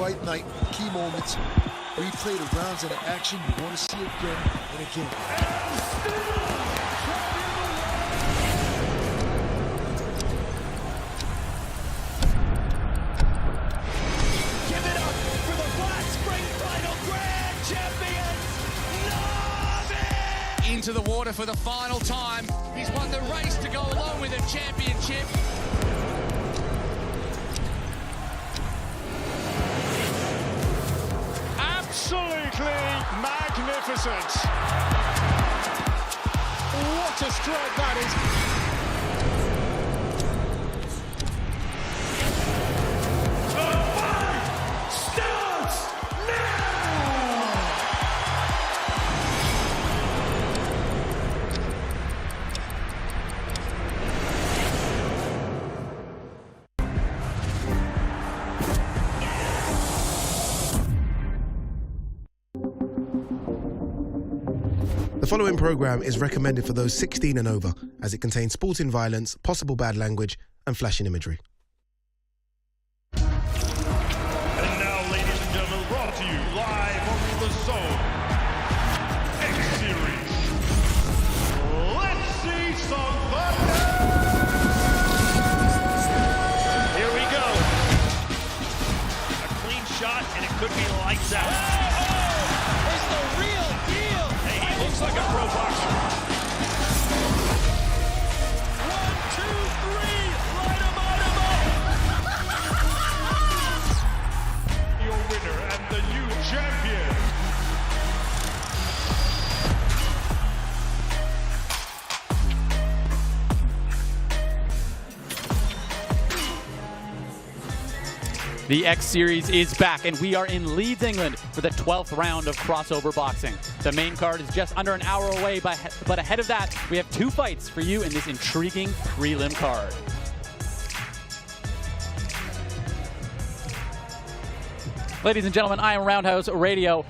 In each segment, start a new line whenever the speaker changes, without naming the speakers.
fight night, key moments, replay the rounds of the action you want to see again and again.
Give it up for the Black Spring Final Grand Champions, Na'Vi!
Into the water for the final time. He's won the race to go along with a championship.
Absolutely magnificent. What a strike that is.
The following program is recommended for those 16 and over, as it contains sporting violence, possible bad language, and flashing imagery.
And now, ladies and gentlemen, brought to you live on the Zone X Series. Let's see some thunder! Here we go. A clean shot, and it could be lights out.
It's the real deal.
Hey, he looks like a pro boxer.
1, 2, 3, light him up.
Your winner and the new champion.
The X Series is back, and we are in Leeds, England for the 12th round of crossover boxing. The main card is just under an hour away, but ahead of that, we have 2 fights for you in this intriguing prelim card. Ladies and gentlemen, I am Roundhouse Radio,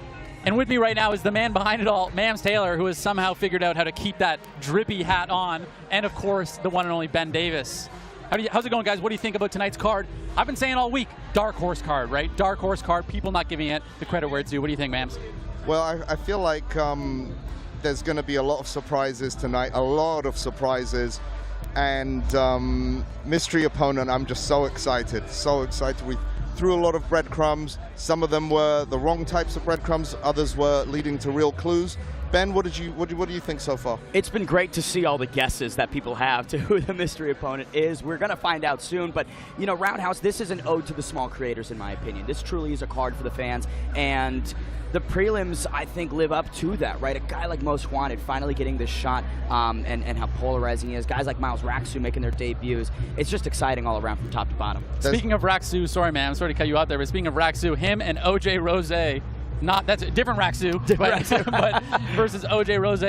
and with me right now is the man behind it all, Mams Taylor, who has somehow figured out how to keep that drippy hat on, and of course, the one and only Ben Davis. How's it going, guys? What do you think about tonight's card? I've been saying all week, dark horse card, right? Dark horse card, people not giving it the credit where it's due. What do you think, Mams?
Well, I feel like there's going to be a lot of surprises tonight, a lot of surprises. And mystery opponent, I'm just so excited, so excited. We threw a lot of breadcrumbs. Some of them were the wrong types of breadcrumbs, others were leading to real clues. Ben, what do you think so far?
It's been great to see all the guesses that people have to who the mystery opponent is. We're going to find out soon, but, you know, Roundhouse, this is an ode to the small creators, in my opinion. This truly is a card for the fans, and the prelims, I think, live up to that, right? A guy like Most Wanted finally getting this shot, and how polarizing he is. Guys like Raxsu making their debuts. It's just exciting all around from top to bottom.
Speaking of Raxsu, sorry, man, I'm sorry to cut you out there, but speaking of Raxsu, him and OJ Rose, that's a different Raxsu, but versus OJ Rose.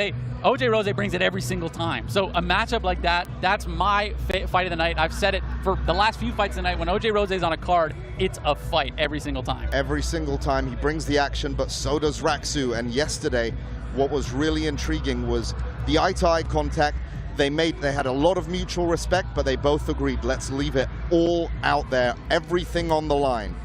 OJ Rose brings it every single time. So a matchup like that, that's my fight of the night. I've said it for the last few fights tonight. When OJ Rose is on a card, it's a fight every single time.
Every single time he brings the action, but so does Raxsu. And yesterday, what was really intriguing was the eye-to-eye contact. They had a lot of mutual respect, but they both agreed, let's leave it all out there, everything on the line.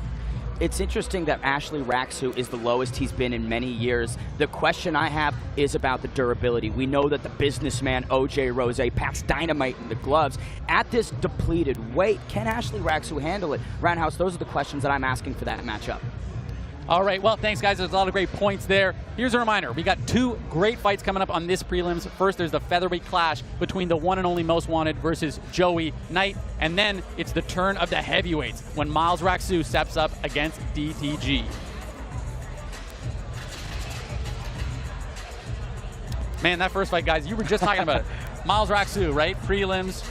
It's interesting that Ashley Raxsu is the lowest he's been in many years. The question I have is about the durability. We know that the businessman OJ Rose packs dynamite in the gloves. At this depleted weight, can Ashley Raxsu handle it? Roundhouse, those are the questions that I'm asking for that matchup.
All right, well, thanks, guys. There's a lot of great points there. Here's a reminder. We got 2 great fights coming up on this prelims. First, there's the featherweight clash between the one and only Most Wanted versus Joey Knight. And then it's the turn of the heavyweights when Miles Raxsu steps up against DTG. Man, that first fight, guys, you were just talking about it. Miles Raxsu, right? Prelims.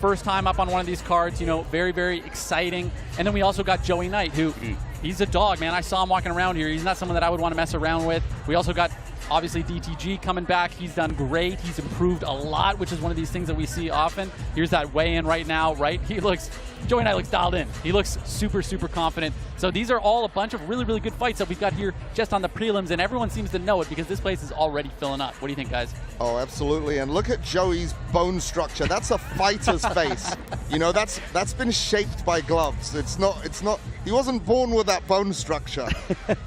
First time up on one of these cards, you know, very, very exciting. And then we also got Joey Knight, who he's a dog, man. I saw him walking around here. He's not someone that I would want to mess around with. We also got, obviously, DTG coming back. He's done great. He's improved a lot, which is one of these things that we see often. Here's that weigh-in right now, right? He looks Joey Knight looks dialed in. He looks super, super confident. So these are all a bunch of really, really good fights that we've got here just on the prelims, and everyone seems to know it because this place is already filling up. What do you think, guys?
Oh, absolutely. And look at Joey's bone structure. That's a fighter's face. You know, that's been shaped by gloves. It's not, he wasn't born with that bone structure,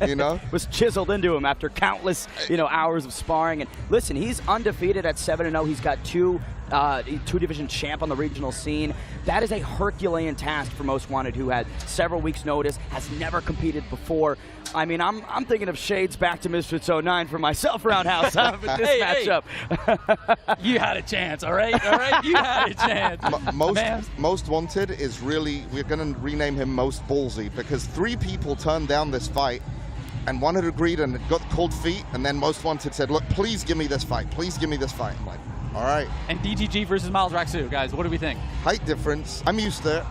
you know?
Was chiseled into him after countless, hours of sparring. And listen, he's undefeated at 7-0. He's got two-division champ on the regional scene. That is a Herculean task for Most Wanted, who had several weeks' notice, has never competed before. I mean, I'm thinking of shades back to Misfits 09 for myself, Roundhouse, with this matchup.
You had a chance, all right? All right? You had a chance.
Most Wanted is really, we're going to rename him Most Ballsy, because 3 people turned down this fight, and one had agreed and got cold feet, and then Most Wanted said, look, please give me this fight. Please give me this fight. I'm like, all right.
And DTG versus Miles Raxsu, guys, what do we think?
Height difference. I'm used to it.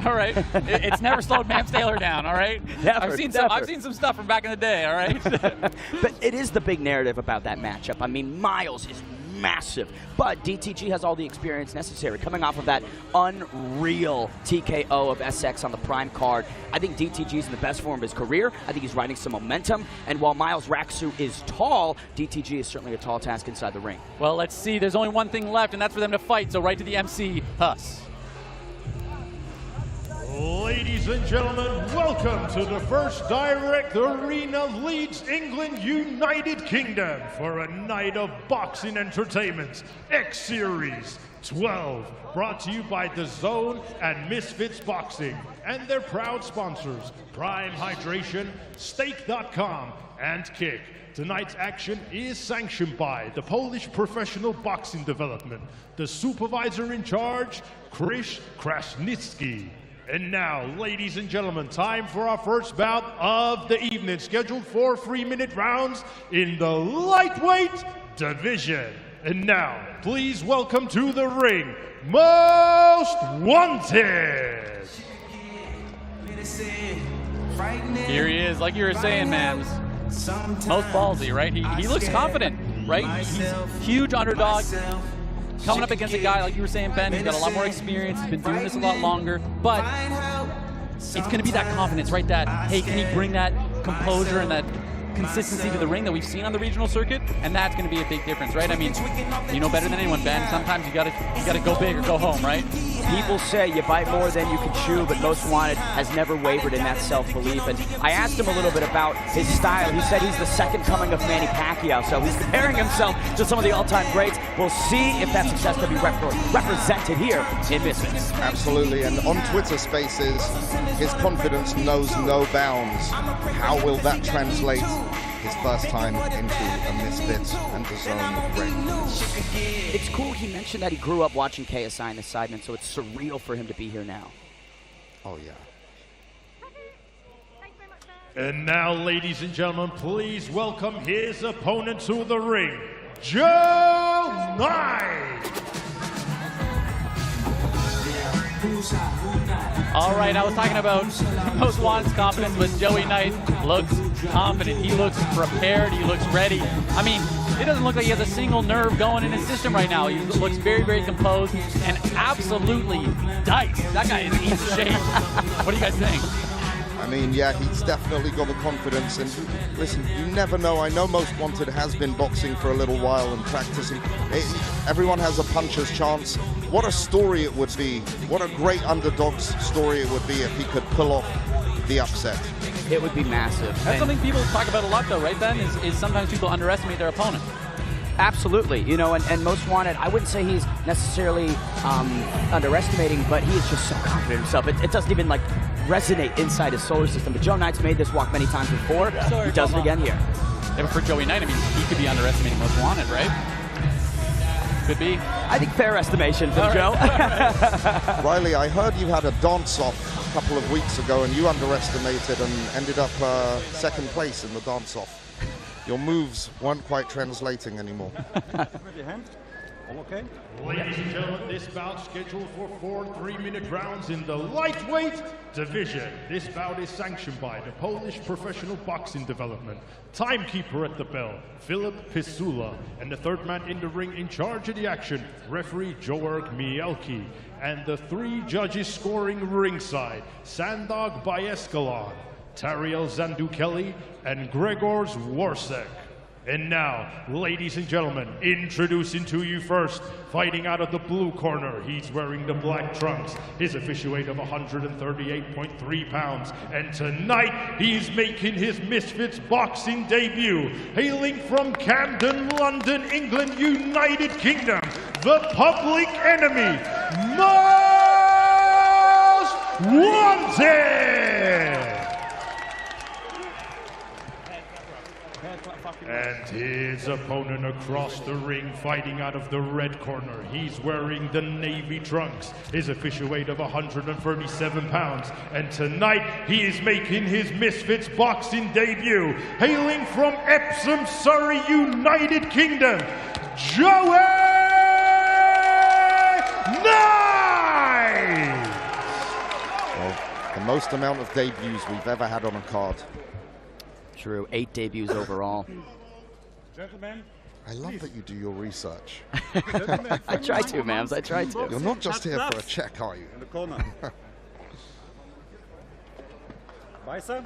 All right. It's never slowed Mams Taylor down, all right?
Never,
I've seen some stuff from back in the day, all right?
But it is the big narrative about that matchup. I mean, Miles is massive, but DTG has all the experience necessary. Coming off of that unreal TKO of SX on the Prime card, I think DTG's in the best form of his career. I think he's riding some momentum, and while Miles Raxsu is tall, DTG is certainly a tall task inside the ring.
Well, let's see. There's only one thing left, and that's for them to fight, so right to the MC, Huss.
Ladies and gentlemen, welcome to the first direct arena of Leeds, England, United Kingdom for a night of boxing entertainment. X Series 12, brought to you by Dazn and Misfits Boxing and their proud sponsors, Prime Hydration, Stake.com, and Kick. Tonight's action is sanctioned by the Polish Professional Boxing Development, the supervisor in charge, Krzysztof Krasnicki. And now, ladies and gentlemen, time for our first bout of the evening, scheduled for 3-minute rounds in the lightweight division. And now, please welcome to the ring, Most Wanted.
Here he is, like you were saying, Mams. Most ballsy, right? He looks confident, right? He's huge underdog. Coming up against a guy, like you were saying, Ben, he's got a lot more experience, he's been doing this a lot longer, but it's going to be that confidence, right? That, hey, can he bring that composure and that consistency to the ring that we've seen on the regional circuit? And that's going to be a big difference, right? I mean, you know better than anyone, Ben. Sometimes you got to go big or go home, right?
People say you bite more than you can chew, but Most Wanted has never wavered in that self-belief. And I asked him a little bit about his style. He said he's the second coming of Manny Pacquiao, so he's comparing himself to some of the all-time greats. We'll see if that success can be represented here in Misfits.
Absolutely, and on Twitter Spaces, his confidence knows no bounds. How will that translate his first time into a Misfits and Dazn ring?
It's cool he mentioned that he grew up watching KSI in the Sidemen, so it's surreal for him to be here now.
Oh, yeah.
And now, ladies and gentlemen, please welcome his opponent to the ring, Joe Knight.
All right, I was talking about Most Wanted's confidence, but Joey Knight looks confident. He looks prepared. He looks ready. I mean, it doesn't look like he has a single nerve going in his system right now. He looks very, very composed and absolutely diced. That guy is in shape. What do you guys think?
I mean, yeah, he's definitely got the confidence. And listen, you never know. I know Most Wanted has been boxing for a little while and practicing. Everyone has a puncher's chance. What a story it would be. What a great underdog's story it would be if he could pull off the upset.
It would be massive.
That's something people talk about a lot, though, right, Ben? Is sometimes people underestimate their opponent.
Absolutely, you know, and Most Wanted, I wouldn't say he's necessarily underestimating, but he is just so confident in himself. It doesn't even, like, resonate inside his solar system. But Joe Knight's made this walk many times before. He does it again here.
Yeah, but for Joey Knight, I mean, he could be underestimating Most Wanted, right? Could be.
I think fair estimation from Joe.
Riley, I heard you had a dance-off a couple of weeks ago and you underestimated and ended up second place in the dance-off. Your moves weren't quite translating anymore.
Okay. Ladies and gentlemen, this bout scheduled for 4 3-minute rounds in the lightweight division. This bout is sanctioned by the Polish Professional Boxing Development. Timekeeper at the bell, Filip Pisula, and the third man in the ring in charge of the action, referee Georg Mielki, and the 3 judges scoring ringside, Sandog Bayeskalan, Tariel Zandukeli, and Gregor Zwarsek. And now, ladies and gentlemen, introducing to you first, fighting out of the blue corner, he's wearing the black trunks, his official weight of 138.3 pounds, and tonight he's making his Misfits boxing debut, hailing from Camden, London, England, United Kingdom, the Public Enemy, Most Wanted! And his opponent across the ring, fighting out of the red corner. He's wearing the navy trunks, his official weight of 137 pounds. And tonight, he is making his Misfits boxing debut, hailing from Epsom, Surrey, United Kingdom, Joey Knight!
Well, the most amount of debuts we've ever had on a card.
True, 8 debuts overall.
Gentlemen,
I love that you do your research.
I try to, Mams, I try to.
You're not just here for a check, are you?
In the corner. Weißer.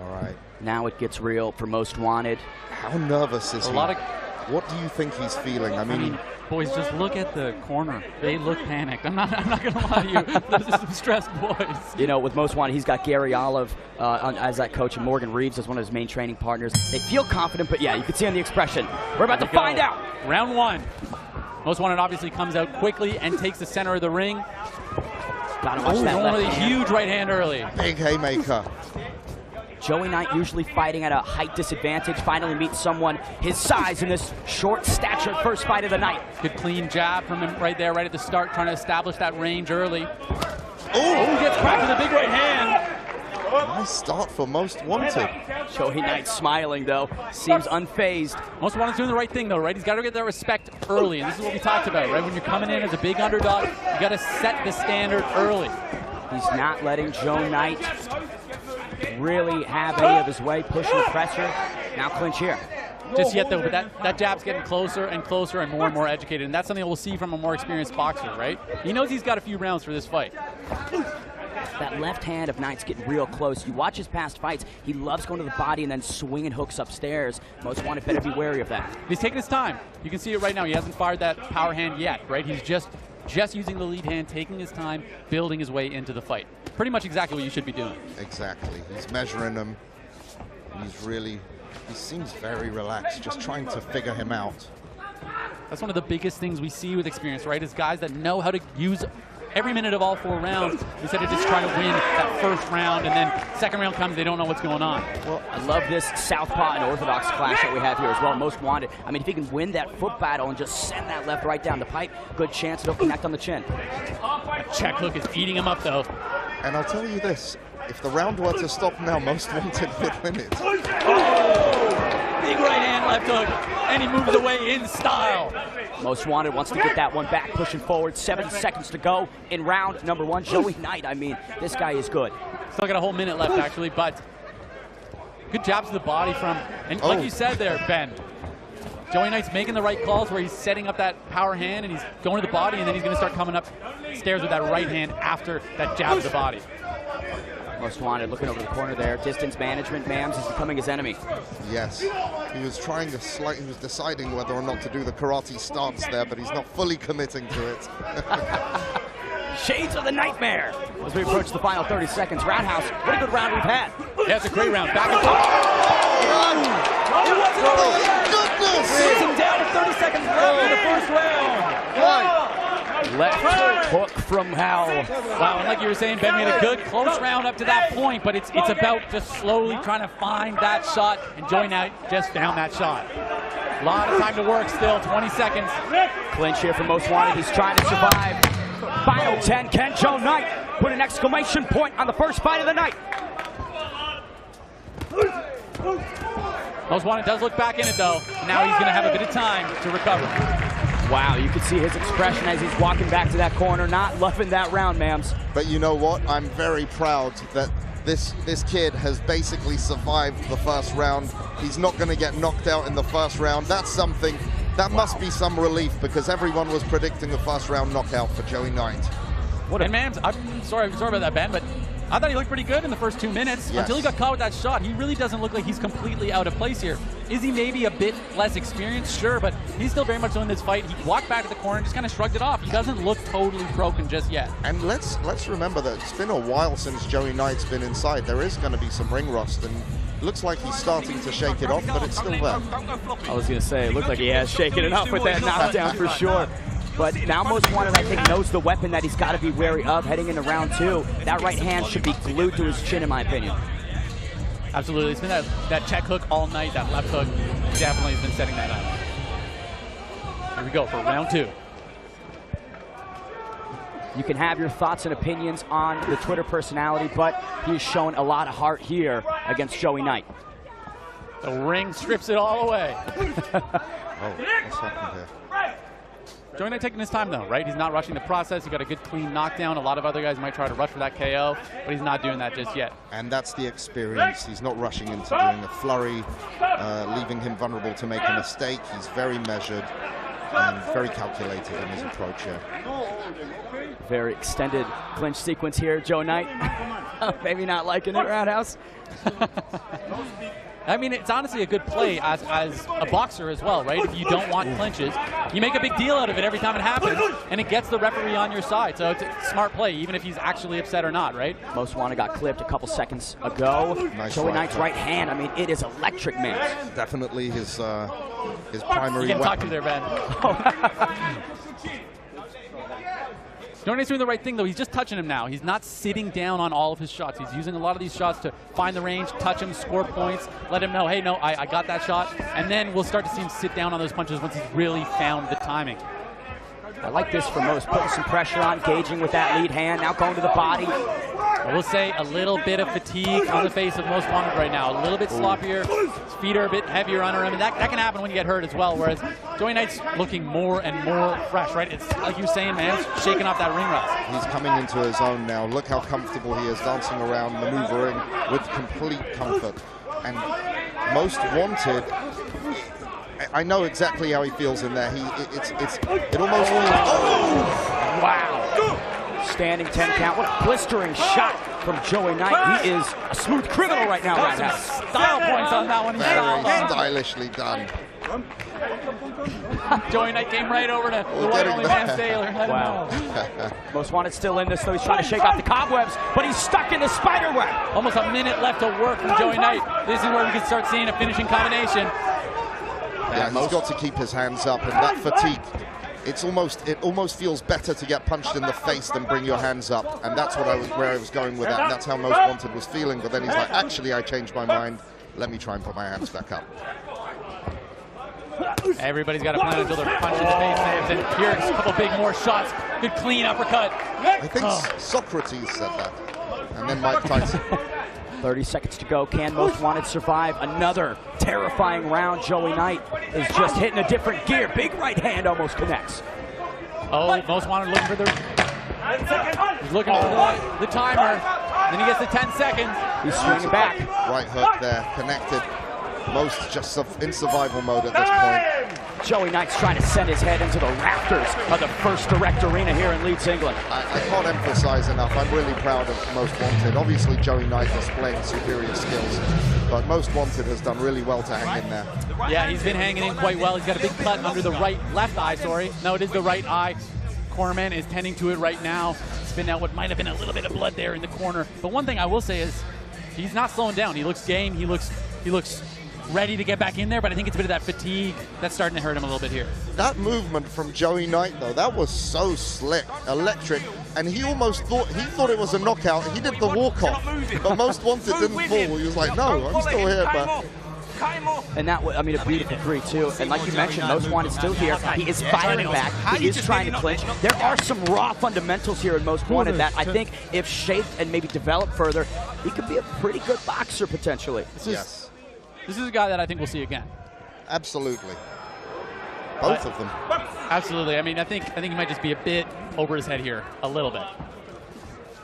All right.
Now it gets real for Most Wanted.
How nervous is he? What do you think he's feeling? I mean,
boys, just look at the corner. They look panicked. I'm not going to lie to you. Those are some stressed boys.
You know, with Most Wanted, he's got Gary Olive as that coach and Morgan Reeves as one of his main training partners. They feel confident, but yeah, you can see on the expression. We're about to find out.
Round 1. Most Wanted obviously comes out quickly and takes the center of the ring.
Gotta watch that
one
left
with a
hand.
huge right hand early.
big haymaker.
Joey Knight usually fighting at a height disadvantage, finally meets someone his size in this short stature first fight of the night.
Good clean jab from him right there, right at the start, trying to establish that range early. Oh, gets cracked with a big right hand.
Nice start for Most Wanted.
Joey Knight smiling, though, seems unfazed.
Most Wanted's doing the right thing, though, right? He's got to get that respect early, and this is what we talked about, right? When you're coming in as a big underdog, you got to set the standard early.
He's not letting Joe Knight really have any of his way, pushing pressure. Now clinch here.
Just yet, though, but that jab's getting closer and closer and more educated, and that's something we'll see from a more experienced boxer, right? He knows he's got a few rounds for this fight.
That left hand of Knight's getting real close. You watch his past fights, he loves going to the body and then swinging hooks upstairs. Most Wanted better be wary of that.
He's taking his time. You can see it right now. He hasn't fired that power hand yet, right? He's just using the lead hand, taking his time, building his way into the fight. Pretty much exactly what you should be doing.
Exactly. He's measuring him. He seems very relaxed, just trying to figure him out.
That's one of the biggest things we see with experience, right? Is guys that know how to use every minute of all 4 rounds instead of just trying to win that first round, and then second round comes, they don't know what's going on.
Well, I love this southpaw and orthodox clash that we have here as well. Most Wanted. I mean, if he can win that foot battle and just send that left right down the pipe, good chance it'll connect on the chin.
Check hook is eating him up, though.
And I'll tell you this, if the round were to stop now, Most Wanted would win it.
Oh! Big right hand, left hook, and he moves away in style.
Most Wanted wants to get that one back, pushing forward. 7 seconds to go in round number 1. Joey Knight, I mean, this guy is good.
Still got a whole minute left, actually, but good jabs to the body from, and like you said there, Ben, Joey Knight's making the right calls where he's setting up that power hand and he's going to the body, and then he's going to start coming up stairs with that right hand after that jab to the body.
Most Wanted looking over the corner there. Distance management, Mams, is becoming his enemy.
Yes. He was trying to he was deciding whether or not to do the karate stance there, but he's not fully committing to it.
Shades of the nightmare as we approach the final 30 seconds. Roundhouse, what a good round we've had.
Yeah, it's a great round. Back and forth.
It wasn't
oh, goodness!
Sitting down at 30 seconds left in the first round. Left hook from Howell.
Wow, and like you were saying, Ben, we had a good close round up to that point, but it's about just slowly trying to find that shot, and Joey Knight just found that shot. A lot of time to work still, 20 seconds.
Clinch here for Most Wanted. He's trying to survive. final 10. Can Joe Knight put an exclamation point on the first fight of the night?
Most Wanted does look back in it, though. Now he's going to have a bit of time to recover.
Wow, you can see his expression as he's walking back to that corner, not loving that round, Mams.
But you know what? I'm very proud that this kid has basically survived the first round. He's not going to get knocked out in the first round. That's something, that must be some relief, because everyone was predicting a first round knockout for Joey Knight.
And Mams, I'm sorry about that, Ben, but I thought he looked pretty good in the first 2 minutes.
Yes.
Until he got caught with that shot. He really doesn't look like he's completely out of place here. Is he maybe a bit less experienced? Sure, but he's still very much in this fight. He walked back to the corner and just kind of shrugged it off. He doesn't look totally broken just yet.
And let's remember that it's been a while since Joey Knight's been inside. There is going to be some ring rust, and it looks like he's starting to shake it off, but it's still there.
I was going to say, it looked like he has shaken it off with that knockdown for sure. But now Most Wanted, I think, knows the weapon that he's got to be wary of heading into round 2. That right hand should be glued to his chin, in my opinion.
Absolutely. It's been that check hook all night. That left hook definitely has been setting that up. Here we go for round 2.
You can have your thoughts and opinions on the Twitter personality, but he's shown a lot of heart here against Joey Knight.
The ring strips it all away.
Oh, what's happened here?
Joey Knight taking his time, though, right? He's not rushing the process. He got a good, clean knockdown. A lot of other guys might try to rush for that KO, but he's not doing that just yet.
And that's the experience. He's not rushing into doing a flurry, leaving him vulnerable to make a mistake. He's very measured and very calculated in his approach here.
Very extended clinch sequence here, Joe Knight. Maybe not liking it, Roundhouse.
I mean, it's honestly a good play as a boxer as well, right? If you don't want clinches, you make a big deal out of it every time it happens, and it gets the referee on your side. So it's a smart play, even if he's actually upset or not, right?
Most Wanted got clipped a couple seconds ago.
Nice
Joey
right
Knight's
hook.
right hand, I mean, it is electric, man.
Definitely his primary
You can talk
weapon.
to there, Ben. Joey Knight's doing the right thing, though. He's just touching him now. He's not sitting down on all of his shots. He's using a lot of these shots to find the range, touch him, score points, let him know, hey, no, I got that shot. And then we'll start to see him sit down on those punches once he's really found the timing.
I like this for Most, putting some pressure on, engaging with that lead hand, now going to the body.
I will say a little bit of fatigue on the face of Most Wanted right now. A little bit sloppier. His feet are a bit heavier under him. And that can happen when you get hurt as well, whereas Joey Knight's looking more and more fresh, right? It's like you were saying, man, shaking off that ring rust.
He's coming into his own now. Look how comfortable he is, dancing around, maneuvering with complete comfort. And Most Wanted, I know exactly how he feels in there. It almost feels, oh!
Wow. Standing 10 count. What a blistering shot from Joey Knight. He is a smooth criminal right now, Roundhouse.
Style points on that one.
Very stylishly done.
Joey Knight came right over to the one only man Taylor.
Wow. Most Wanted still in this, though. He's trying to shake off the cobwebs, but he's stuck in the spider web.
Almost a minute left to work from Joey Knight. This is where we can start seeing a finishing combination.
Yeah, he's got to keep his hands up, and that fatigue, it almost feels better to get punched in the face than bring your hands up, and that's where I was going with that, and that's how Most Wanted was feeling. But then he's like, actually, I changed my mind. Let me try and put my hands back up.
Everybody's got to plan until they're punched in the face, and here's a couple big more shots. Good clean uppercut.
I think Socrates said that, and then Mike Tyson.
30 seconds to go. Can Most Wanted survive another terrifying round? Joey Knight is just hitting a different gear. Big right hand almost connects.
Oh, Most Wanted looking for he's looking for the timer. Then he gets the 10 seconds.
He's swinging back.
Right hook there, connected. Most just in survival mode at this point.
Joey Knight's trying to send his head into the rafters of the First Direct Arena here in Leeds, England.
I can't emphasize enough, I'm really proud of Most Wanted. Obviously Joey Knight displaying superior skills, but Most Wanted has done really well to hang in there.
Yeah, he's been hanging in quite well. He's got a big cut under the left eye, sorry. No, it is the right eye. Cornerman is tending to it right now. Spitting out what might have been a little bit of blood there in the corner. But one thing I will say is he's not slowing down. He looks game. He looks ready to get back in there, but I think it's a bit of that fatigue that's starting to hurt him a little bit here.
That movement from Joey Knight, though, that was so slick, electric, and he almost thought it was a knockout. He did the walk-off, but Most Wanted didn't fall. He was like, no, I'm still here, but
And that was, I mean, a beautiful 3-2. And like you mentioned, Most Wanted still here. He is firing back. He is trying to clinch. There are some raw fundamentals here in Most Wanted that I think, if shaped and maybe developed further, he could be a pretty good boxer potentially.
Yes.
This is a guy that I think we'll see again.
Absolutely. Both of them.
Absolutely. I mean, I think he might just be a bit over his head here, a little bit.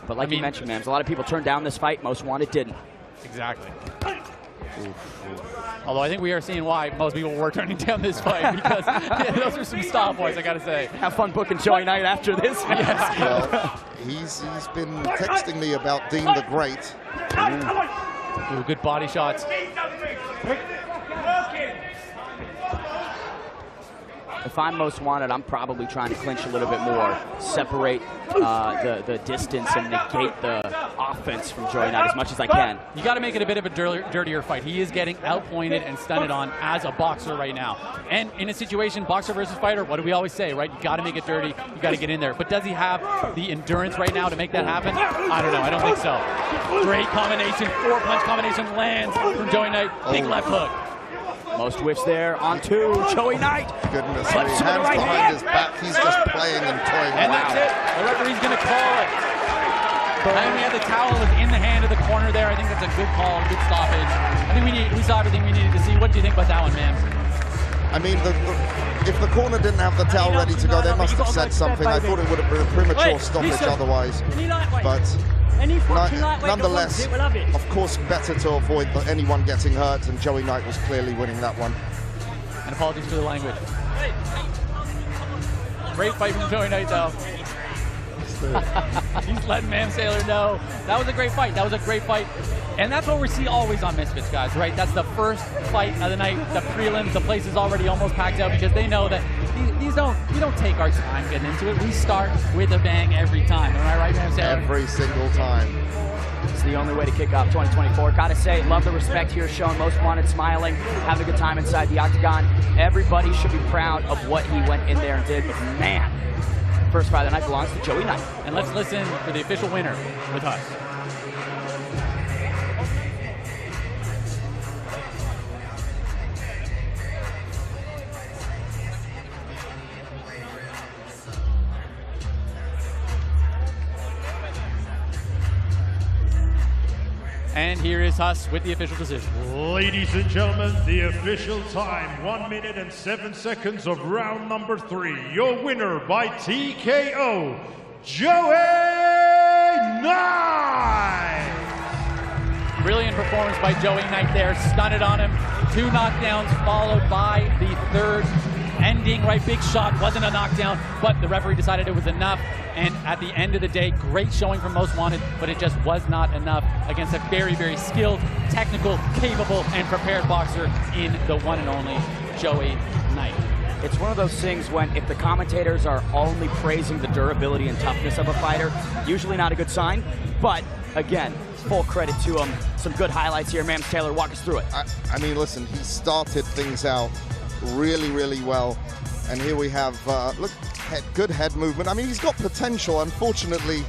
But like you mentioned, man, a lot of people turned down this fight. Most Wanted didn't.
Exactly. Although I think we are seeing why most people were turning down this fight, because those are some stop boys, I got to say.
Have fun booking Joey Knight after this.
Well, he's been texting me about Dean the Great.
Ooh, good body shots.
If I'm Most Wanted, I'm probably trying to clinch a little bit more, separate the distance and negate the offense from Joey Knight as much as I can.
You got to make it a bit of a dirtier fight. He is getting outpointed and stunted on as a boxer right now. And in a situation, boxer versus fighter, what do we always say, right? You got to make it dirty. You got to get in there. But does he have the endurance right now to make that happen? I don't know. I don't think so. Great combination. 4-punch combination lands from Joey Knight. Big left hook.
Most whiffs there on 2. Joey Knight.
Goodness me. Hands behind his back. He's just playing and toying.
And that's it. The referee's going to call it. And we had the towel in the hand of the corner there. I think that's a good call, good stoppage. I think we saw everything we needed to see. What do you think about that one, man?
I mean, if the corner didn't have the towel ready to go, they must have said something. I thought it would have been a premature stoppage otherwise. But nonetheless, of course, better to avoid anyone getting hurt, and Joey Knight was clearly winning that one.
And apologies for the language. Great fight from Joey Knight, though. He's letting Mam Sailor know. That was a great fight. That was a great fight. And that's what we see always on Misfits, guys, right? That's the first fight of the night, the prelims. The place is already almost packed out because they know that we don't take our time getting into it. We start with a bang every time. Am I right, Mam Sailor?
Every single time.
It's the only way to kick off 2024. Gotta say, love the respect here shown. Most Wanted smiling, having a good time inside the octagon. Everybody should be proud of what he went in there and did. But man, first fight of the night belongs to Joey Knight.
And let's listen for the official winner with us. And here is Huss with the official decision.
Ladies and gentlemen, the official time, 1 minute and 7 seconds of round number 3. Your winner by TKO, Joey Knight!
Brilliant performance by Joey Knight there, stunned on him. 2 knockdowns followed by the third ending, right? Big shot, wasn't a knockdown, but the referee decided it was enough. And at the end of the day, great showing from Most Wanted, but it just was not enough against a very, very skilled, technical, capable, and prepared boxer in the one and only Joey Knight.
It's one of those things when if the commentators are only praising the durability and toughness of a fighter, usually not a good sign. But again, full credit to him. Some good highlights here. Mams Taylor, walk us through it.
I mean, listen, he started things out really, really well. And here we have, look, good head movement. I mean, he's got potential. Unfortunately,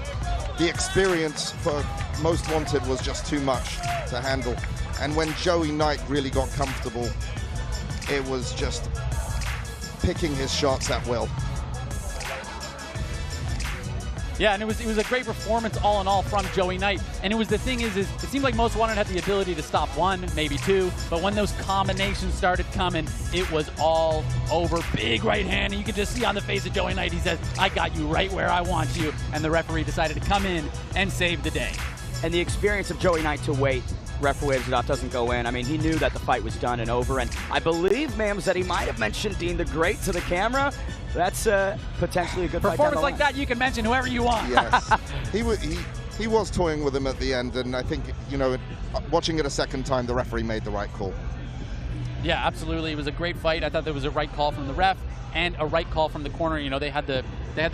the experience for Most Wanted was just too much to handle. And when Joey Knight really got comfortable, it was just picking his shots at will.
Yeah, and it was a great performance all in all from Joey Knight. And the thing is it seemed like Most Wanted had the ability to stop 1, maybe 2, but when those combinations started coming, it was all over. Big right hand, and you could just see on the face of Joey Knight, he says, I got you right where I want you. And the referee decided to come in and save the day.
And the experience of Joey Knight to wait, referee waves it off, doesn't go in. I mean, he knew that the fight was done and over, and I believe, Mams, that he might have mentioned Dean the Great to the camera. That's potentially a good fight.
Performance like that, you can mention whoever you want.
Yes, he was toying with him at the end, and I think, you know, watching it a second time, the referee made the right call.
Yeah, absolutely. It was a great fight. I thought there was a right call from the ref and a right call from the corner. You know, they had the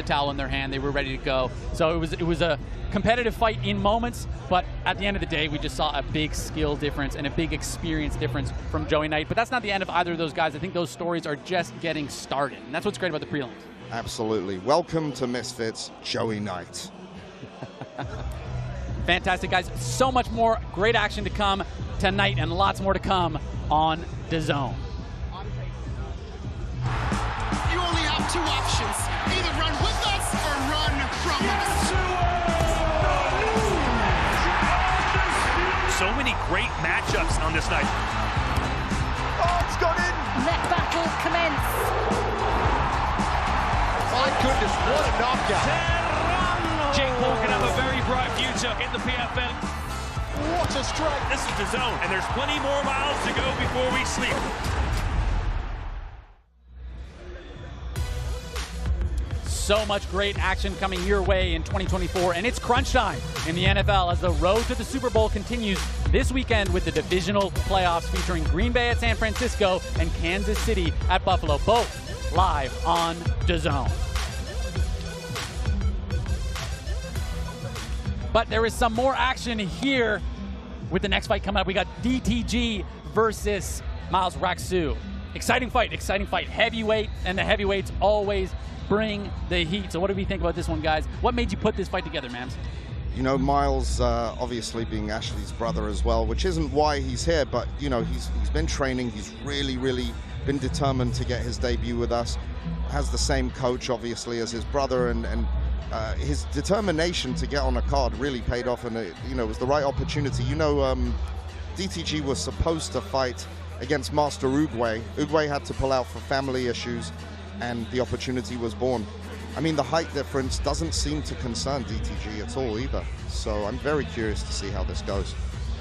towel in their hand. They were ready to go. So it was a competitive fight in moments, but at the end of the day, we just saw a big skill difference and a big experience difference from Joey Knight. But that's not the end of either of those guys. I think those stories are just getting started, and that's what's great about the prelims.
Absolutely. Welcome to Misfits, Joey Knight.
Fantastic, guys. So much more great action to come tonight and lots more to come on Dazn.
You only have two options. Either run with us or run from us.
So many great matchups on this night.
Oh, it's gone in.
Let battle commence.
My goodness, what a knockout.
Jake Paul can have a very bright future in the PFL.
What a strike.
This is the zone, and there's plenty more miles to go before we sleep.
So much great action coming your way in 2024, and it's crunch time in the NFL as the road to the Super Bowl continues this weekend with the divisional playoffs featuring Green Bay at San Francisco and Kansas City at Buffalo, both live on Dazn. But there is some more action here with the next fight coming up. We got DTG versus Miles Raxsu. Exciting fight, heavyweight, and the heavyweights always bring the heat. So what do we think about this one, guys? What made you put this fight together, Mams?
You know, Miles obviously being Ashley's brother as well, which isn't why he's here, but you know, he's been training. He's really been determined to get his debut with us. Has the same coach obviously as his brother, and his determination to get on a card really paid off, and it was the right opportunity. DTG was supposed to fight against Master Uguay. Uguay had to pull out for family issues, and the opportunity was born. I mean, the height difference doesn't seem to concern DTG at all either, so I'm very curious to see how this goes.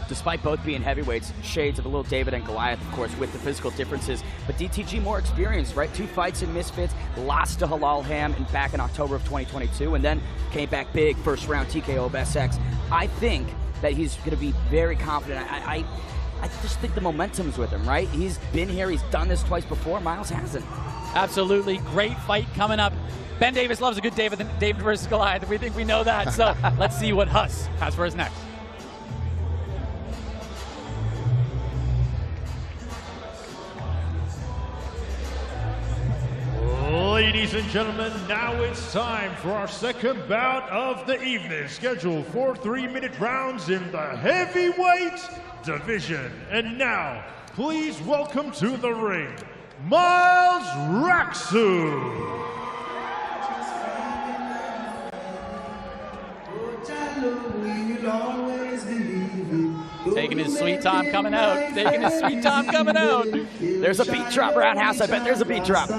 Despite both being heavyweights, shades of a little David and Goliath, of course, with the physical differences, but DTG more experienced, right? 2 fights in Misfits, lost to Halal Ham back in October of 2022, and then came back big, first round TKO of SX. I think that he's going to be very confident. I just think the momentum's with him, right? He's been here, he's done this twice before, Miles hasn't.
Absolutely, great fight coming up. Ben Davis loves a good David versus Goliath. We think we know that, so let's see what Huss has for us next.
Ladies and gentlemen, now it's time for our second bout of the evening, scheduled for 3-minute rounds in the heavyweight division. And now, please welcome to the ring, Miles Raxsu.
Taking his sweet time coming out.
There's a beat drop, Roundhouse. I bet there's a beat drop.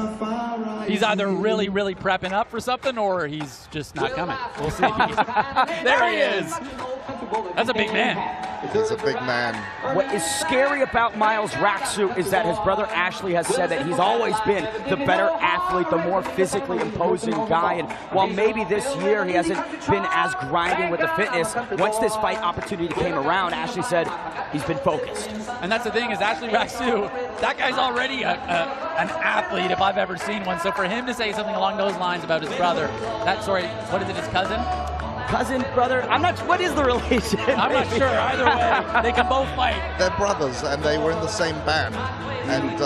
He's either really prepping up for something, or he's just not coming. We'll see. There he is. That's a big man.
He's a big man.
What is scary about Miles Raxsu is that his brother Ashley has said that he's always been the better athlete, the more physically imposing guy. And while maybe this year he hasn't been as grinding with the fitness, once this fight opportunity came around, Ashley said he's been focused.
And that's the thing is Ashley Raxsu, that guy's already an athlete if I've ever seen one. So for him to say something along those lines about his brother, what is it, his cousin?
Cousin, brother, what is the relation?
I'm not sure, either way, they can both fight.
They're brothers, and they were in the same band. And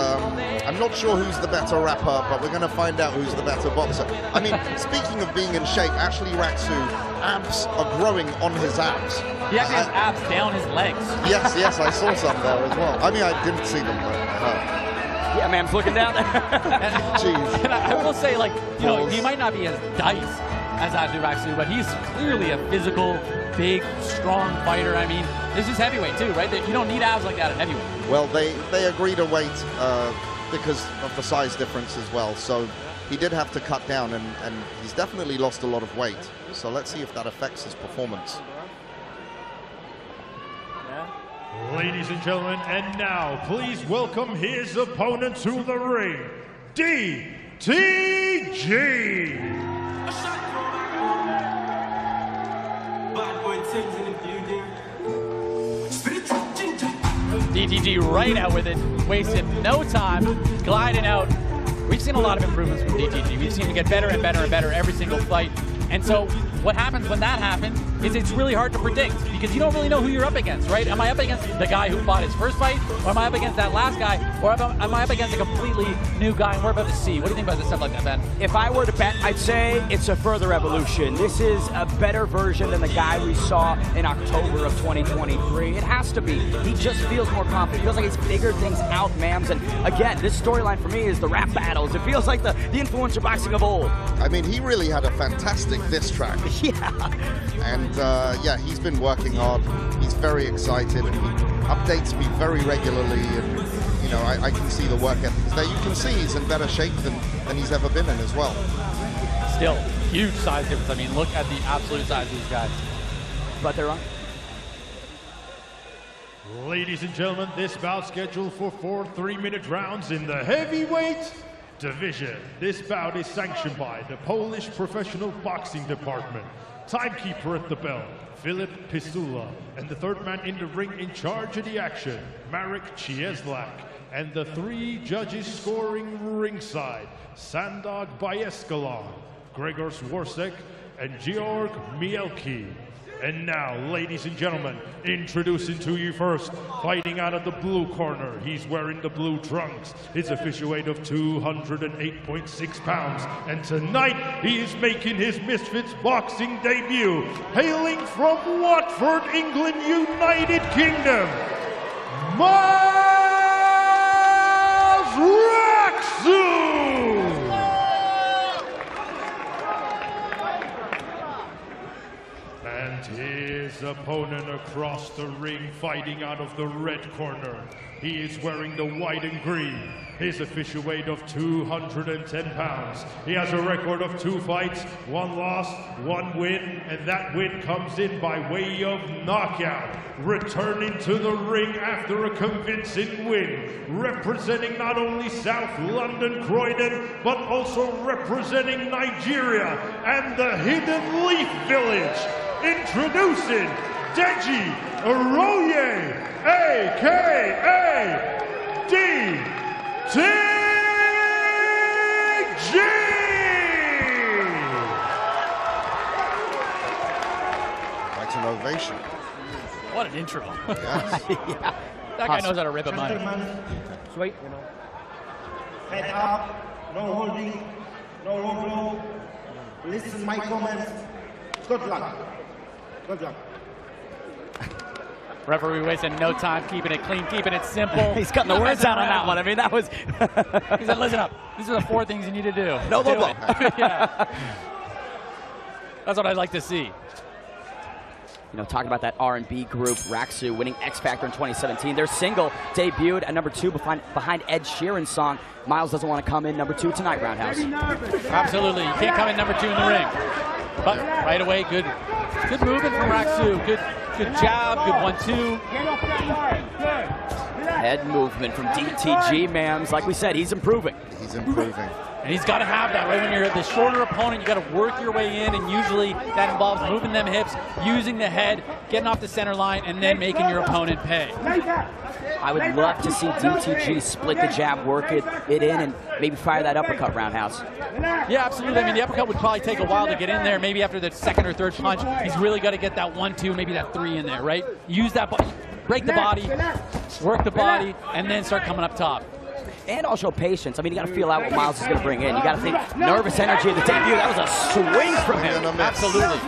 I'm not sure who's the better rapper, but we're going to find out who's the better boxer. I mean, speaking of being in shape, Ashley Raxsu, abs are growing on his abs.
He actually has abs down his legs.
Yes, I saw some there as well. I mean, I didn't see them, but I heard.
Yeah, man, I'm looking down there.
Jeez.
And I will say, he might not be as dice as Ashley Raxsu, but he's clearly a physical, big, strong fighter. I mean, this is heavyweight too, right? You don't need abs like that at heavyweight.
Well, they agreed to wait because of the size difference as well. So he did have to cut down, and he's definitely lost a lot of weight. So let's see if that affects his performance.
Ladies and gentlemen, and now please welcome his opponent to the ring, DTG.
DTG right out with it, wasted no time, gliding out. We've seen a lot of improvements from DTG. We've seen him get better and better and better every single fight. And so what happens when that happens? is it's really hard to predict because you don't really know who you're up against, right? Am I up against the guy who fought his first fight, or am I up against that last guy, or am I up against a completely new guy? And we're about to see. What do you think about this stuff like that, Ben?
If I were to bet, I'd say it's a further evolution. This is a better version than the guy we saw in October of 2023. It has to be. He just feels more confident. It feels like he's figured things out, Mams. And again, this storyline for me is the rap battles. It feels like the influencer boxing of old.
I mean, he really had a fantastic diss track.
Yeah.
And yeah, he's been working hard. He's very excited, and he updates me very regularly. And you know, I can see the work ethics there. You can see he's in better shape than he's ever been in as well.
Still, huge size difference. I mean, look at the absolute size of these guys.
But they're on.
Ladies and gentlemen, this bout scheduled for 4 3-minute rounds in the heavyweight division. This bout is sanctioned by the Polish Professional Boxing Department. Timekeeper at the bell, Filip Pisula, and the third man in the ring in charge of the action, Marek Cieslak, and the 3 judges scoring ringside, Sandog Bayeskalon, Gregor Swarsek, and Georg Mielki. And now, ladies and gentlemen, introducing to you first, fighting out of the blue corner. He's wearing the blue trunks. His official weight of 208.6 pounds. And tonight, he is making his Misfits boxing debut. Hailing from Watford, England, United Kingdom, Raxsu! And his opponent across the ring, fighting out of the red corner. He is wearing the white and green. His official weight of 210 pounds. He has a record of 2 fights, 1 loss, 1 win, and that win comes in by way of knockout. Returning to the ring after a convincing win, representing not only South London, Croydon, but also representing Nigeria and the Hidden Leaf Village. Introducing Deji Aroye, a.k.a. DTG!
That's an ovation.
What an intro.
Yes.
Yeah. That guy knows how to rip a mic.
Sweet. Head up, no holding, no low blow. Listen to my comments. Good luck. Good luck.
Referee wasting no time, keeping it clean, keeping it simple.
He's cutting the words out on that one. I mean, that was...
He said, listen up. These are the 4 things you need to do.
No low blow.
Yeah. That's what I'd like to see.
You know, talking about that R&B group, Raxsu, winning X Factor in 2017. Their single debuted at number 2 behind Ed Sheeran's song. Miles doesn't want to come in number 2 tonight, Roundhouse.
Absolutely. You can't come in number 2 in the ring. But right away, good movement from Raxsu. Good jab, good 1-2.
Head movement from DTG, Mams. Like we said, he's improving.
He's improving.
And he's got to have that, right? When you're the shorter opponent, you got to work your way in, and usually that involves moving them hips, using the head, getting off the center line, and then making your opponent pay.
I would love to see DTG split the jab, work it in, and maybe fire that uppercut, Roundhouse.
Yeah, absolutely. I mean, the uppercut would probably take a while to get in there. Maybe after the 2nd or 3rd punch, he's really got to get that 1-2, maybe that 3 in there, right? Use that, break the body, work the body, and then start coming up top.
And also patience. I mean, you got to feel out what Miles is going to bring in. You got to think nervous energy at the debut. That was a swing from him.
Absolutely.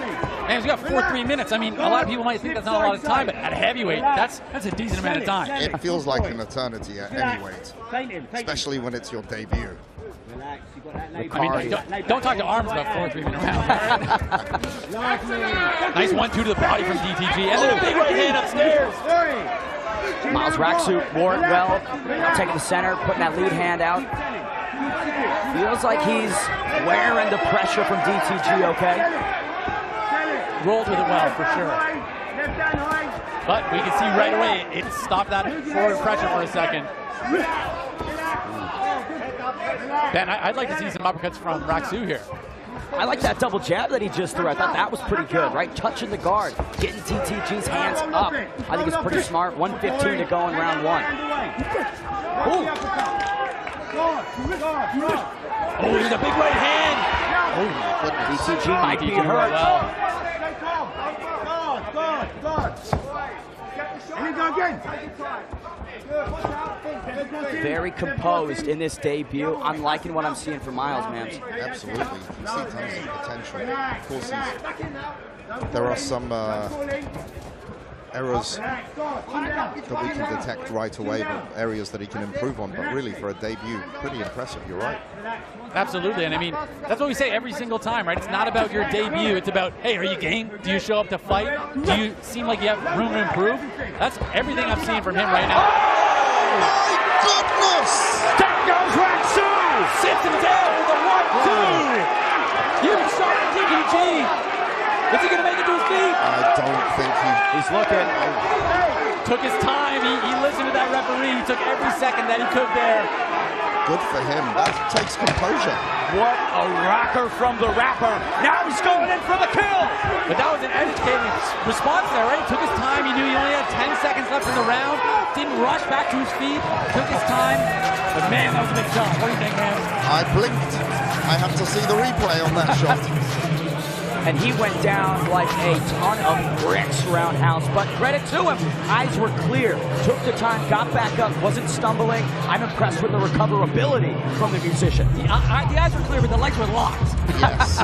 Man, he's got 4 3 minutes. I mean, a lot of people might think that's not a lot of time, but at heavyweight, that's a decent amount of time.
It feels like an eternity at any weight, especially when it's your debut.
I mean, don't talk to Arms about 4 3-minute rounds. Nice 1-2 to the body from DTG, and then a big right hand upstairs.
Miles Raxsu wore it well, taking the center, putting that lead hand out. Feels like he's wearing the pressure from DTG, okay?
Rolled with it well, for sure. But we can see right away, it stopped that forward pressure for a second. Ben, I'd like to see some uppercuts from Raxsu here.
I like that double jab that he just threw. I thought that was pretty good, right? Touching the guard, getting DTG's hands up. I think it's pretty smart. 1:15 to go in round 1. Ooh.
Oh, there's a big right hand.
Oh, DTG might be hurt. Very composed in this debut. I'm liking what I'm seeing from Miles, man.
Absolutely. You see tons of potential. Of course, there are some errors that we can detect right away, but areas that he can improve on. But really, for a debut, pretty impressive. You're right.
Absolutely, and I mean, that's what we say every single time, right? It's not about your debut. It's about, hey, are you game? Do you show up to fight? Do you seem like you have room to improve? That's everything I'm seeing from him right now.
Oh, my goodness!
Down goes Raxsu!
Sits him down with a 1-2. Huge shot from DDG. Is he going to make it to his feet?
I don't think
he's looking.
Took his time. He listened to that referee. He took every second that he could there.
Good for him. That takes composure.
What a rocker from the rapper. Now he's going in for the kill.
But that was an educated response there, right? He took his time. He knew he only had 10 seconds left in the round. Didn't rush back to his feet. Took his time. But man, that was a big shot. What do you think, man?
I blinked. I have to see the replay on that shot.
And he went down like a ton of bricks, Roundhouse, but credit to him. Eyes were clear, took the time, got back up, wasn't stumbling. I'm impressed with the recoverability from the musician.
The eyes were clear, but the legs were locked.
Yes.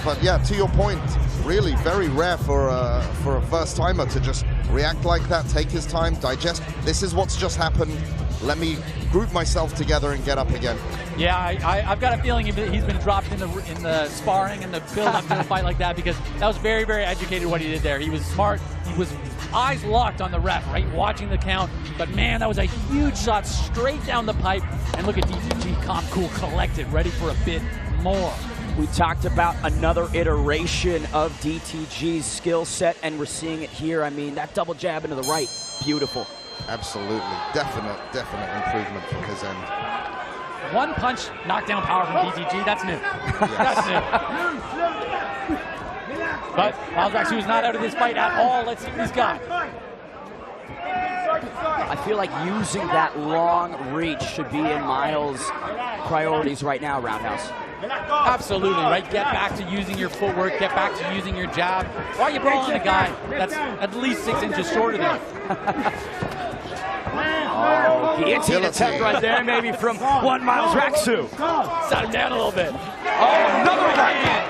but yeah, to your point, really very rare for a first-timer to just react like that, take his time, digest. This is what's just happened. Let me group myself together and get up again.
Yeah, I've got a feeling he's been dropped in the sparring and the build-up to a fight like that, because that was very, very educated what he did there. He was smart. He was eyes locked on the ref, right, watching the count. But man, that was a huge shot straight down the pipe. And look at DTG, calm, cool, collected, ready for a bit more.
We talked about another iteration of DTG's skill set, and we're seeing it here. I mean, that double jab into the right, beautiful.
Absolutely, definite improvement from his end.
One punch knockdown power from DTG, that's new. That's new. But Miles Raxsu is not out of this fight at all. Let's see what he's got.
I feel like using that long reach should be in Miles' priorities right now, Roundhouse.
Absolutely, right? Get back to using your footwork, get back to using your jab. Why are you brawling a guy that's at least 6 inches shorter than you?
Oh, guillotine attempt right there, maybe from one Miles Raxsu.
Sat him down a little bit. Oh, another right hand.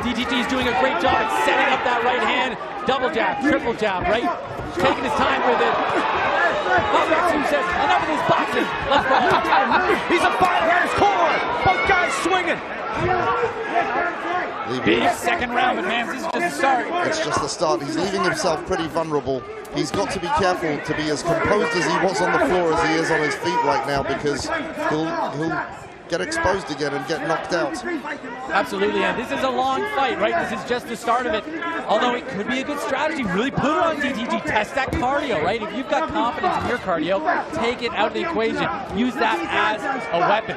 DTG is doing a great job at setting up that right hand. Double jab, triple jab, right? Taking his time with it. Miles Raxsu says, enough of this boxing. Let's go.
He's a fighter at his core. Both guys swinging.
Big second round, but man, this is just the start.
It's just the start. He's leaving himself pretty vulnerable. He's got to be careful to be as composed as he was on the floor as he is on his feet right now, because he'll get exposed again and get knocked out.
Absolutely, and this is a long fight, right? This is just the start of it. Although it could be a good strategy, really put it on DTG, test that cardio, right? If you've got confidence in your cardio, take it out of the equation. Use that as a weapon.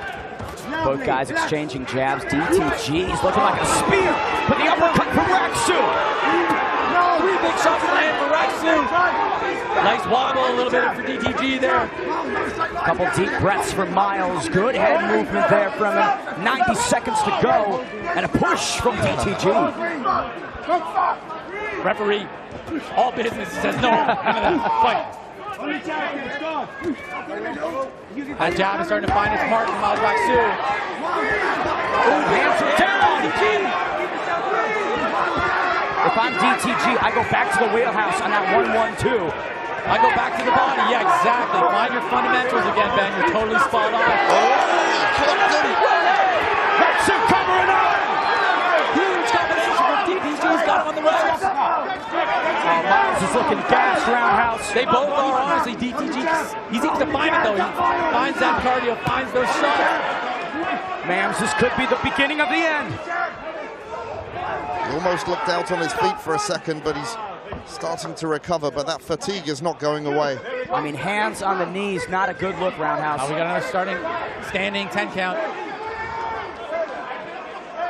Both guys exchanging jabs. DTG is looking like a spear, but the uppercut from Raxsu.
3 big shots in the hand for Raxsu. Nice wobble a little bit for DTG there.
Couple deep breaths from Miles. Good head movement there from him. 90 seconds to go, and a push from DTG.
Referee, all business, says no. None of that. Fight. That jab is starting to find its mark from Miles Raxsu.
Oh, hands are down. If I'm DTG, I go back to the wheelhouse on that 1-1-2.
I go back to the body. Yeah, exactly. Find your fundamentals again, Ben. You're totally spot on.
Raxsu covering up.
Huge combination from DTG. He's got him on the ropes.
Oh, Miles is looking gassed, Roundhouse.
They both are, honestly. DTG, he seems to find it, though. He finds that cardio, finds those shots.
Mams, this could be the beginning of the end.
He almost looked out on his feet for a second, but he's starting to recover, but that fatigue is not going away.
I mean, hands on the knees, not a good look, Roundhouse.
We got another standing 10 count.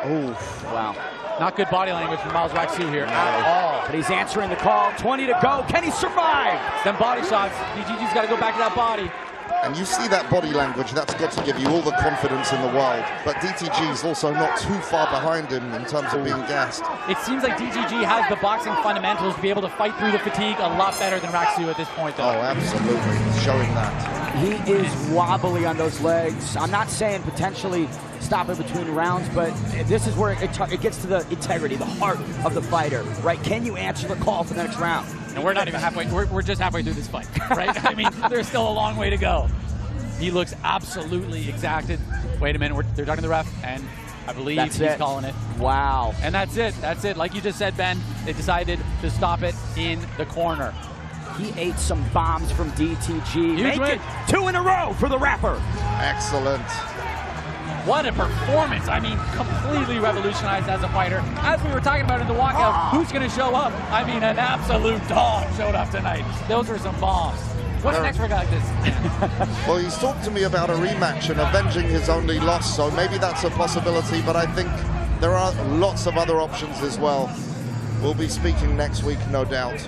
Oh,
wow.
Not good body language from Miles Raxsu here at all.
But he's answering the call. 20 to go. Can he survive?
Them body shots. DTG's got to go back to that body.
And you see that body language, that's got to give you all the confidence in the world. But DTG is also not too far behind him in terms of being gassed.
It seems like DTG has the boxing fundamentals to be able to fight through the fatigue a lot better than Raxsu at this point, though.
Oh, absolutely. He's showing that.
He is wobbly on those legs. I'm not saying potentially stop it between rounds, but this is where it gets to the integrity, the heart of the fighter, right? Can you answer the call for the next round?
And we're not even halfway, we're just halfway through this fight, right? I mean, there's still a long way to go. He looks absolutely exacted. Wait a minute, they're talking to the ref, and I believe he's calling it.
Wow.
And that's it. Like you just said, Ben, they decided to stop it in the corner.
He ate some bombs from DTG.
Make
it 2 in a row for the rapper.
Excellent.
What a performance. I mean, completely revolutionized as a fighter. As we were talking about in the walkout, who's going to show up? I mean, an absolute dog showed up tonight. Those were some bombs. What's next for a guy like this?
Well, he's talked to me about a rematch and avenging his only loss, so maybe that's a possibility, but I think there are lots of other options as well. We'll be speaking next week, no doubt.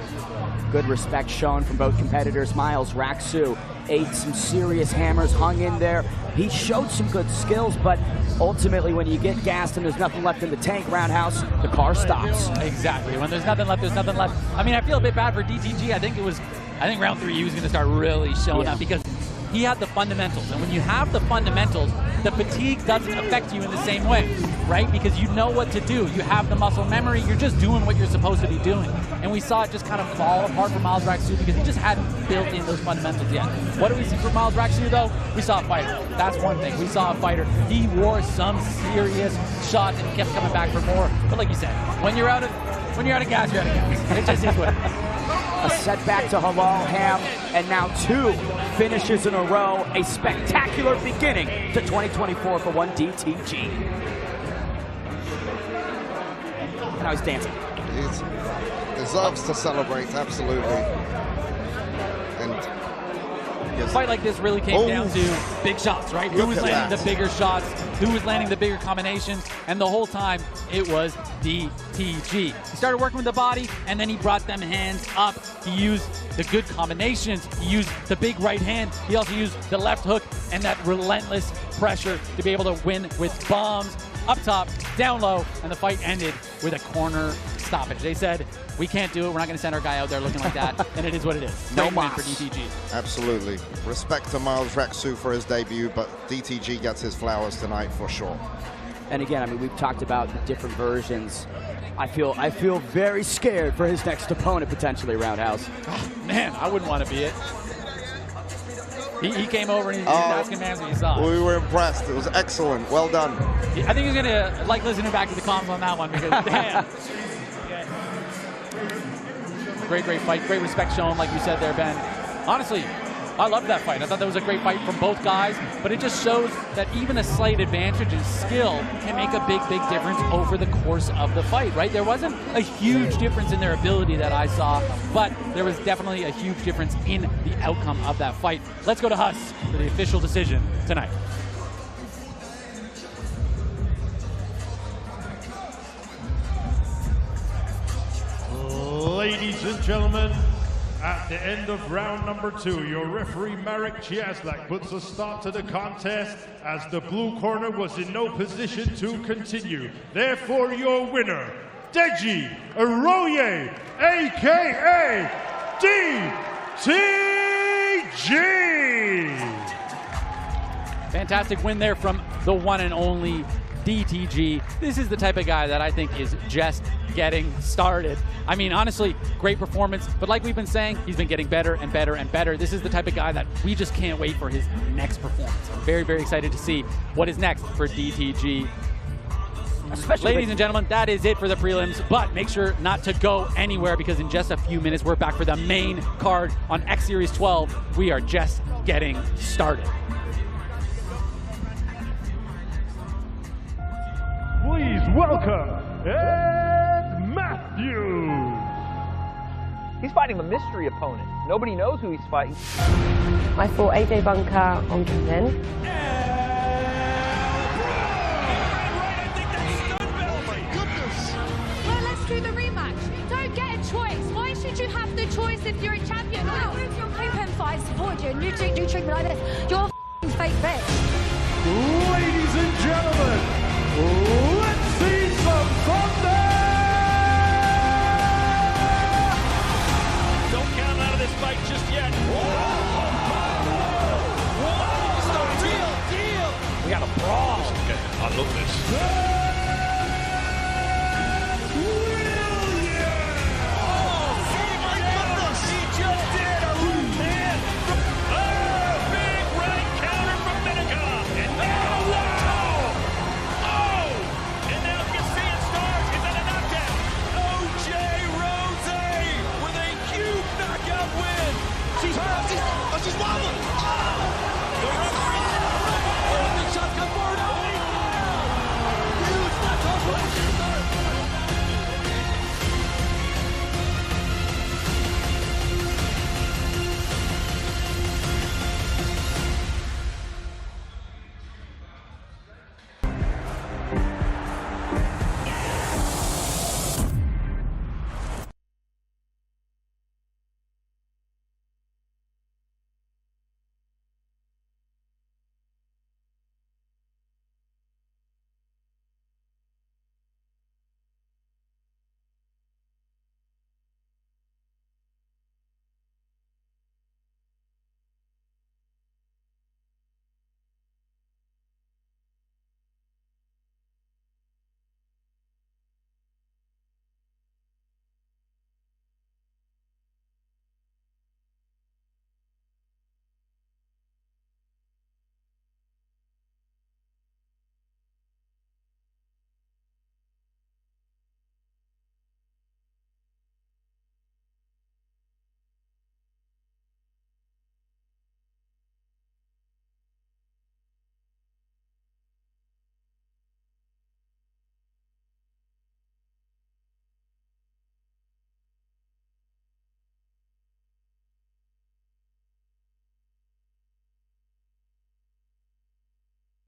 Good respect shown from both competitors. Miles Raxsu ate some serious hammers, hung in there. He showed some good skills, but ultimately when you get gassed and there's nothing left in the tank, Roundhouse, the car stops.
Exactly. When there's nothing left, there's nothing left. I mean, I feel a bit bad for DTG. I think round 3 he was going to start really showing up because he had the fundamentals. And when you have the fundamentals, the fatigue doesn't affect you in the same way, right? Because you know what to do. You have the muscle memory. You're just doing what you're supposed to be doing. And we saw it just kind of fall apart for Miles Raxsu because he just hadn't built in those fundamentals yet. What do we see from Miles Raxsu, though? We saw a fighter. That's one thing. We saw a fighter. He wore some serious shots and he kept coming back for more. But like you said, when you're out of gas, you're out of gas. It just is what it is.
A setback to Halal Ham, and now 2 finishes in a row. A spectacular beginning to 2024 for one DTG. Now he's dancing.
He deserves to celebrate, absolutely. And
a fight like this really came down to big shots, right? Who was landing the bigger shots? Who was landing the bigger combinations? And the whole time, it was DTG. He started working with the body, and then he brought them hands up. He used the good combinations. He used the big right hand. He also used the left hook and that relentless pressure to be able to win with bombs up top, down low, and the fight ended with a corner stoppage. They said, we can't do it. We're not going to send our guy out there looking like that. And it is what it is.
No
win for DTG.
Absolutely. Respect to Miles Raxsu for his debut, but DTG gets his flowers tonight for sure.
And again, I mean, we've talked about the different versions. I feel very scared for his next opponent, potentially, Roundhouse.
Oh, man, I wouldn't want to be it. He came over and he was asking fans what he saw.
We were impressed. It was excellent. Well done.
I think he's going to like listening back to the comms on that one because, damn. Great fight. Great respect shown, like you said there, Ben. Honestly, I loved that fight. I thought that was a great fight from both guys, but it just shows that even a slight advantage in skill can make a big difference over the course of the fight, right? There wasn't a huge difference in their ability that I saw, but there was definitely a huge difference in the outcome of that fight. Let's go to Huss for the official decision tonight.
Ladies and gentlemen, at the end of round number 2, your referee Marek Ciaslak puts a stop to the contest as the blue corner was in no position to continue. Therefore, your winner, Deji Aroye, a.k.a. DTG!
Fantastic win there from the one and only DTG. This is the type of guy that I think is just getting started. I mean, honestly, great performance, but like we've been saying, he's been getting better and better and better. This is the type of guy that we just can't wait for his next performance. I'm very excited to see what is next for DTG. Ladies and gentlemen, that is it for the prelims, but make sure not to go anywhere because in just a few minutes, we're back for the main card on X Series 12. We are just getting started.
Please welcome Ed Matthews.
He's fighting the mystery opponent. Nobody knows who he's fighting.
I fought AJ Bunker on Kevin.
Well, let's do the rematch. Don't get a choice. Why should you have the choice if you're a champion? All of your open fights for you and you treat me like this, you're a fake bitch.
Ladies and gentlemen,